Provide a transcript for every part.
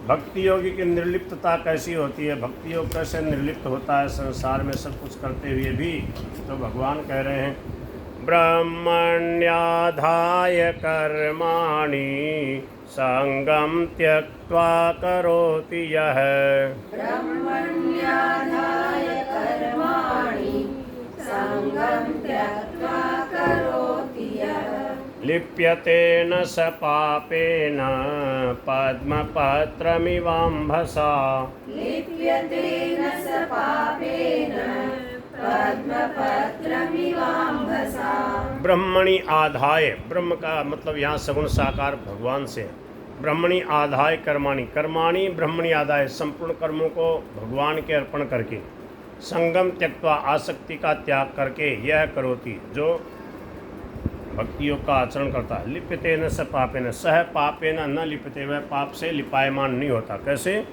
भक्ति योगी की निर्लिप्तता कैसी होती है, भक्ति योग कैसे निर्लिप्त होता है संसार में सब कुछ करते हुए भी। तो भगवान कह रहे हैं ब्रह्मण्याधाय कर्माणि संगम त्यक्त्वा करोति यः। ब्रह्मण्याधाय कर्माणि संगं त्यक्त्वा करोति यः। लिप्यते न स पापेन पद्मपत्रमिवाम्भसा। लिप्यते न स पापेन पद्मपत्रमिवाम्भसा। ब्रह्मणि आधाय, ब्रह्म का मतलब यहाँ सगुण साकार भगवान से। ब्रह्मणि आधाय कर्माणि, कर्माणि ब्रह्मणि आधाय, संपूर्ण कर्मों को भगवान के अर्पण करके, संगम त्यक्त्वा आसक्ति का त्याग करके, यह करोति जो भक्ति योग का आचरण करता है। लिप्यते न स पापेन, सह पापेन न लिप्यते, वह पाप से लिपायमान नहीं होता। कैसे?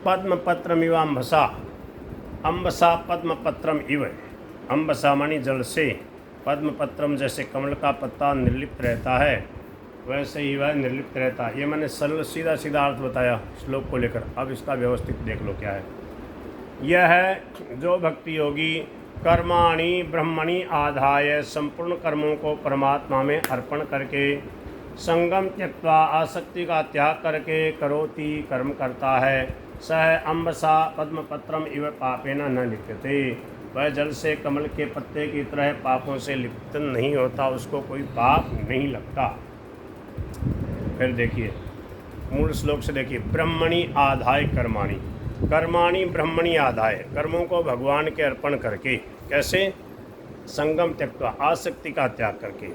पद्मपत्रमिव अम्भसा, अम्बसा पद्मपत्रम इव, अम्बसा मानी जल से, पद्मपत्रम जैसे कमल का पत्ता निर्लिप्त रहता है वैसे ही वह निर्लिप्त रहता है। ये मैंने सरल सीधा सीधा अर्थ बताया श्लोक को लेकर। अब इसका व्यवस्थित देख लो क्या है। यह है जो भक्ति योगी कर्माणि ब्रह्मणि आधाय, संपूर्ण कर्मों को परमात्मा में अर्पण करके, संगम त्यक्त्वा आसक्ति का त्याग करके, करोति कर्म करता है, सह अम्बसा पद्मपत्रम इव पापेन न लिप्यते, वह जल से कमल के पत्ते की तरह पापों से लिप्त नहीं होता, उसको कोई पाप नहीं लगता। फिर देखिए मूल श्लोक से देखिए, ब्रह्मणि आधाय कर्माणि, कर्माणि ब्रह्मणि आधाय, कर्मों को भगवान के अर्पण करके, कैसे? संगम त्यक्त्वा आसक्ति का त्याग करके,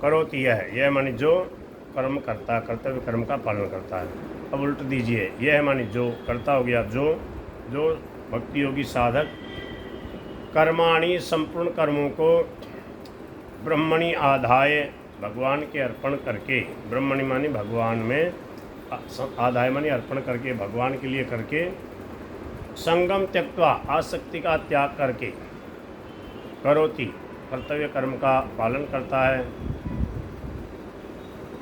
करोति यह मानी जो कर्म करता, कर्तव्य कर्म का पालन करता है। अब उल्ट दीजिए, यह मानी जो करता हो गया, जो भक्ति योगी साधक कर्माणि संपूर्ण कर्मों को ब्रह्मणि आधाय भगवान के अर्पण करके, ब्रह्मणि मानी भगवान में, आधाय मानी अर्पण करके, भगवान के लिए करके, संगम त्यक्त्वा आसक्ति का त्याग करके, करोति कर्तव्य कर्म का पालन करता है,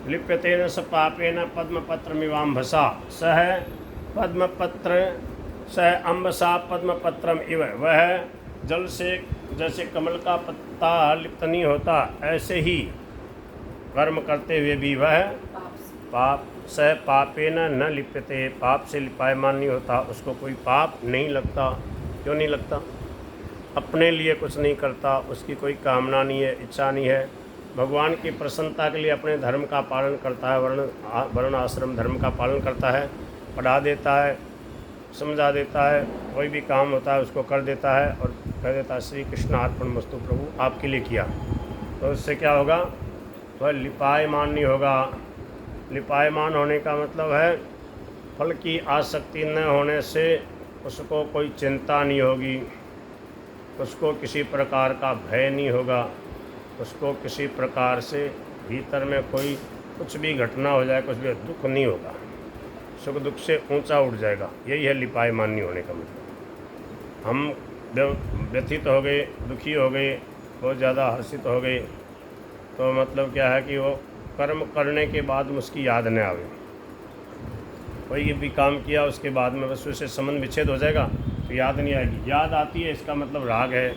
लिप्यतेन स पापेन पद्मपत्रमिवाम्भसा, सह पद्मपत्र सह अम्बसा पद्मपत्रम इव, वह जल से जैसे कमल का पत्ता लिप्त नहीं होता ऐसे ही कर्म करते हुए भी वह पाप सह पापेन न लिप्यते, पाप से लिपायमान नहीं होता, उसको कोई पाप नहीं लगता। क्यों नहीं लगता? अपने लिए कुछ नहीं करता, उसकी कोई कामना नहीं है, इच्छा नहीं है, भगवान की प्रसन्नता के लिए अपने धर्म का पालन करता है, वर्ण आश्रम धर्म का पालन करता है, पढ़ा देता है, समझा देता है, कोई भी काम होता है उसको कर देता है और कह देता है श्री कृष्ण अर्पणमस्तु, प्रभु आपके लिए किया। तो इससे क्या होगा? वह लिपायमान नहीं होगा। लिपायमान होने का मतलब है फल की आसक्ति न होने से उसको कोई चिंता नहीं होगी, उसको किसी प्रकार का भय नहीं होगा, उसको किसी प्रकार से भीतर में कोई कुछ भी घटना हो जाए, कुछ भी दुख नहीं होगा, सुख दुख से ऊंचा उठ जाएगा। यही है लिपायमान नहीं होने का मतलब। हम व्यथित हो गए, दुखी हो गए, बहुत ज़्यादा हर्षित हो गए, तो मतलब क्या है कि वो कर्म करने के बाद उसकी याद न आवे, कोई भी काम किया उसके बाद में बस उससे संबंध विच्छेद हो जाएगा तो याद नहीं आएगी। याद आती है इसका मतलब राग है,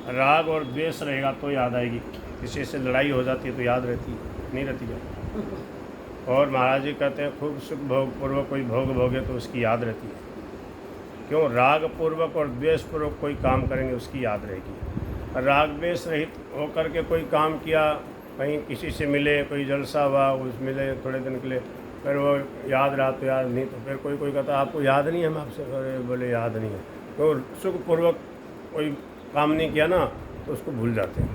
राग और द्वेष रहेगा तो याद आएगी। किसी से लड़ाई हो जाती है तो याद रहती है, नहीं रहती है। और महाराज जी कहते हैं खूब सुख भोग पूर्वक कोई भोग भोगे तो उसकी याद रहती है। क्यों? राग पूर्वक और द्वेष पूर्वक कोई काम करेंगे उसकी याद रहेगी। राग द्वेष रहित होकर के कोई काम किया, कहीं किसी से मिले, कोई जलसा हुआ, उस मिले थोड़े दिन के लिए, फिर वो याद रहा तो याद नहीं, तो फिर कोई कहता आपको याद नहीं है, हम आपसे बोले याद नहीं है। तो सुखपूर्वक कोई काम नहीं किया ना तो उसको भूल जाते हैं।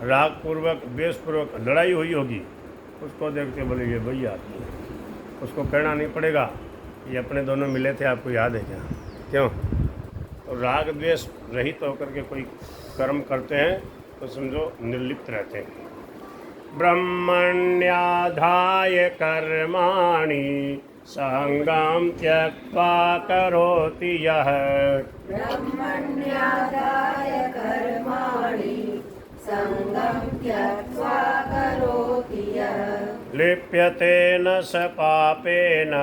राग पूर्वक द्वेष पूर्वक लड़ाई हुई होगी, उसको देख के बोले ये वही याद नहीं है, उसको कहना नहीं पड़ेगा ये अपने दोनों मिले थे, आपको याद है क्या? क्यों? तो राग द्वेष रहित होकर के कोई कर्म करते हैं तो समझो निर्लिप्त रहते हैं। ब्रह्मण्याधाय कर्माणि संगम त्यक्त्वा करोति यः। ब्रह्मण्याधाय कर्माणि सङ्गं त्यक्त्वा करोति यः लिप्यते न स पापेन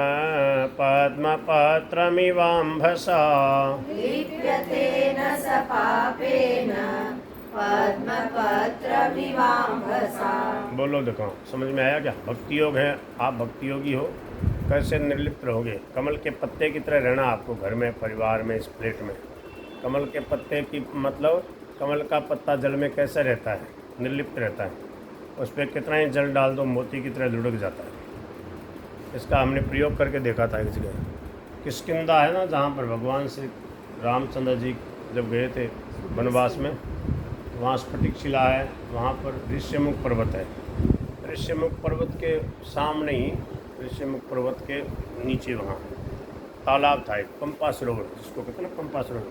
पद्मपत्रमिवाम्भसा लिप्यते न स पापेन पद्मपत्रमिवाम्भसा। बोलो देखो, समझ में आया क्या? भक्ति योग है, आप भक्ति योगी हो, कैसे निर्लिप्त रहोगे? कमल के पत्ते की तरह रहना आपको, घर में, परिवार में, इस प्लेट में। कमल के पत्ते की मतलब कमल का पत्ता जल में कैसे रहता है? निर्लिप्त रहता है। उस पर कितना ही जल डाल दो मोती की तरह लुढ़क जाता है। इसका हमने प्रयोग करके देखा था एक जगह, किष्किंधा है ना, जहाँ पर भगवान श्री रामचंद्र जी जब गए थे वनवास में, तो वहाँ स्फटिक शिला है, वहाँ पर ऋष्यमुख पर्वत है। ऋष्यमुख पर्वत के सामने ही, ऋष्यमुख पर्वत के नीचे वहाँ तालाब था, एक पंपा सरोवर, जिसको कहते हैं ना पंपा सरोवर,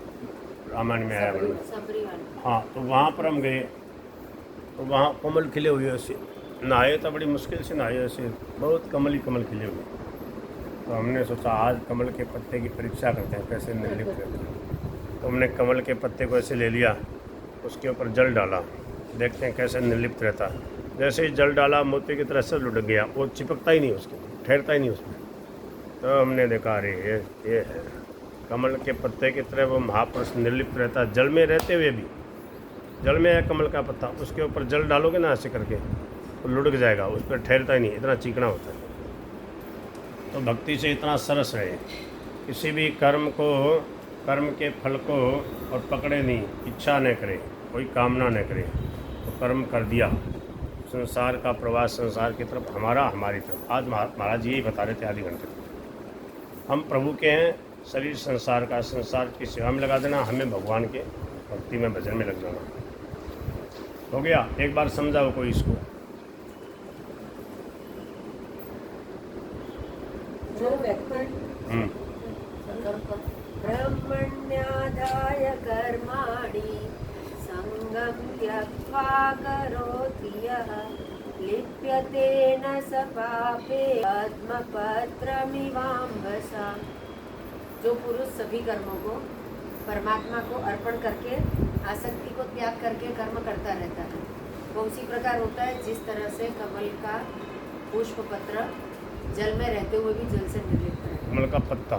रामायण में आया वर्णन। हाँ, तो वहाँ पर हम गए, तो वहाँ कमल खिले हुए, ऐसे नहाए तो बड़ी मुश्किल से नहाए, ऐसे बहुत कमल ही कमल खिले हुए। तो हमने सोचा आज कमल के पत्ते की परीक्षा करते हैं कैसे निर्लिप्त रहते हैं। तो हमने कमल के पत्ते को ऐसे ले लिया, उसके ऊपर जल डाला, देखते हैं कैसे निर्लिप्त रहता है। जैसे ही जल डाला मोती की तरह से लुढ़क गया, वो चिपकता ही नहीं, उसके ठहरता ही नहीं उसमें। तो हमने देखा अरे ये है कमल के पत्ते की तरह वो महापुरुष निर्लिप्त रहता है, जल में रहते हुए भी। जल में है कमल का पत्ता, उसके ऊपर जल डालोगे ना ऐसे करके तो लुढ़क जाएगा, उस पर ठहरता ही नहीं, इतना चिकना होता है। तो भक्ति से इतना सरस रहे, किसी भी कर्म को, कर्म के फल को और पकड़े नहीं, इच्छा न करे, कोई कामना न करे, तो कर्म कर दिया। संसार का प्रवास संसार की तरफ, हमारा हमारी तरफ। आज महाराज यही बता रहे थे आधे घंटे, हम प्रभु के हैं, शरीर संसार का, संसार की सेवा में लगा देना, हमें भगवान के भक्ति में भजन में लग जाना। हो गया? एक बार समझाओ कोई इसको। ब्रह्मण्यादाय कर्माणि सङ्गं त्यक्त्वा करोति यः लिप्यते न स पापे पद्मपत्रमिवाम्भसा। जो पुरुष सभी कर्मों को परमात्मा को अर्पण करके आसक्ति को त्याग करके कर्म करता रहता है, वो उसी प्रकार होता है जिस तरह से कमल का पुष्प पत्र जल में रहते हुए भी जल से निर्लिप्त रहता है। कमल का पत्ता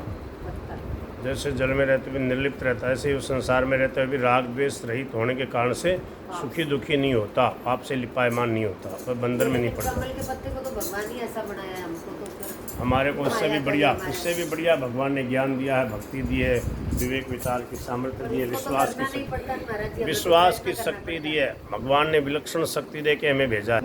जैसे जल में रहते हुए निर्लिप्त रहता है, ऐसे ही उस संसार में रहते हुए भी राग द्वेष रहित होने के कारण से सुखी दुखी नहीं होता, पाप से लिपायमान नहीं होता, और बंधन में नहीं पड़ता। कमल के पत्ते को तो भगवान ही ऐसा बनाया है हमको, तो फिर हमारे को उससे भी बढ़िया, उससे भी बढ़िया भगवान ने ज्ञान दिया है, भक्ति दी है, विवेक विचार की सामर्थ्य दी है, विश्वास की शक्ति दी है। भगवान ने विलक्षण शक्ति दे के हमें भेजा है।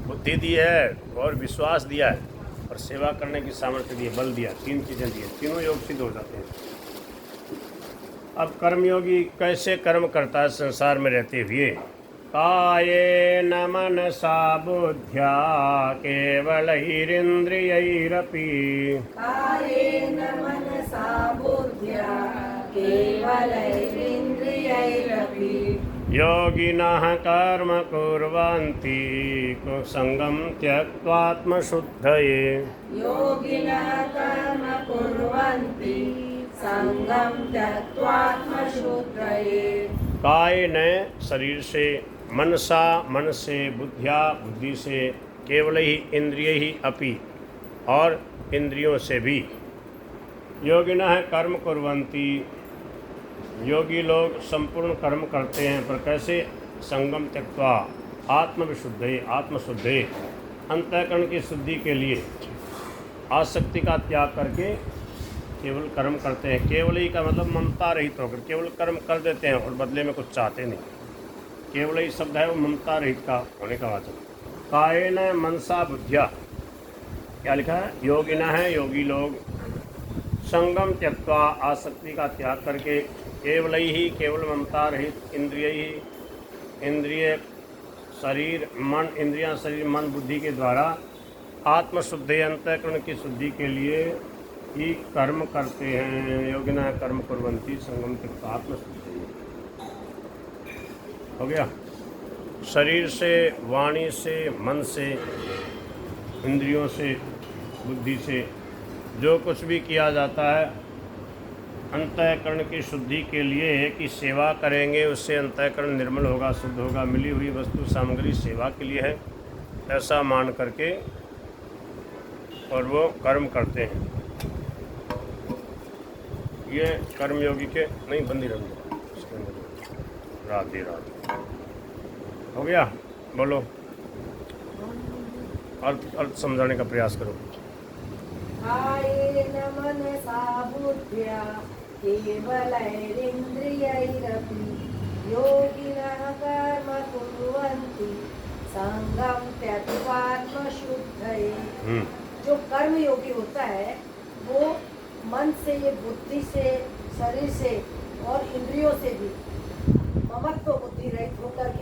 बुद्धि दी है और विश्वास दिया है और सेवा करने की सामर्थ्य दी है, बल दिया, तीन चीज़ें दी है, तीनों योग सिद्ध हो जाते हैं। अब कर्मयोगी कैसे कर्म करता है संसार में रहते हुए? कायेन मनसा बुद्ध्या केवलैरिन्द्रियैरपि कायेन मनसा बुद्ध्या केवलैरिन्द्रियैरपि योगिनः कर्म कुर्वन्ति कुसङ्गं त्यक्त्वात्मशुद्धये। योगिनः कर्म कुर्वन्ति सङ्गं त्यक्त्वात्मशुद्धये। कायेन शरीर से, मनसा मन से, बुद्धिया बुद्धि से, केवल ही इंद्रिय ही अपि और इंद्रियों से भी। योगिनः कर्म कुर्वन्ति, योगी लोग संपूर्ण कर्म करते हैं, पर कैसे? संगम त्यक्त्वा आत्मविशुद्धे, आत्मशुद्धे, अंतःकरण की शुद्धि के लिए आसक्ति का त्याग करके केवल कर्म करते हैं। केवल ही का मतलब ममता रहित होकर केवल कर्म कर देते हैं और बदले में कुछ चाहते नहीं। केवल ही शब्द है वो ममता रहित का होने का वाचक। कायेन मनसा बुद्धिया, क्या लिखा है? योगिना है, योगी लोग संगम त्यक्त्वा, आसक्ति का त्याग करके, केवल ही, केवल ममता रहित, इंद्रिय ही, इंद्रिय शरीर मन, इंद्रियां शरीर मन बुद्धि के द्वारा आत्मशुद्धि, अंतःकरण की शुद्धि के लिए ही कर्म करते हैं। योगिना कर्म कुर्वन्ति संगम त्यक्त्वा आत्मशुद्धि। हो गया? शरीर से, वाणी से, मन से, इंद्रियों से, बुद्धि से जो कुछ भी किया जाता है अंतःकरण की शुद्धि के लिए है कि सेवा करेंगे, उससे अंतःकरण निर्मल होगा, शुद्ध होगा, मिली हुई वस्तु सामग्री सेवा के लिए है, ऐसा मान करके और वो कर्म करते हैं। ये कर्मयोगी के नहीं बंदी रंग इसके अंदर। राधे राधे। हो गया? बोलो, अर्थ समझाने का प्रयास करो। कायेन मनसा बुद्ध्या केवलैरिन्द्रियैरपि योगिनः कर्म कुर्वन्ति संगम त्यक्त्वात्मशुद्धये। जो कर्म योगी होता है वो मन से, बुद्धि से, शरीर से और इंद्रियों से भी ममत्व बुद्धि रहित होकर के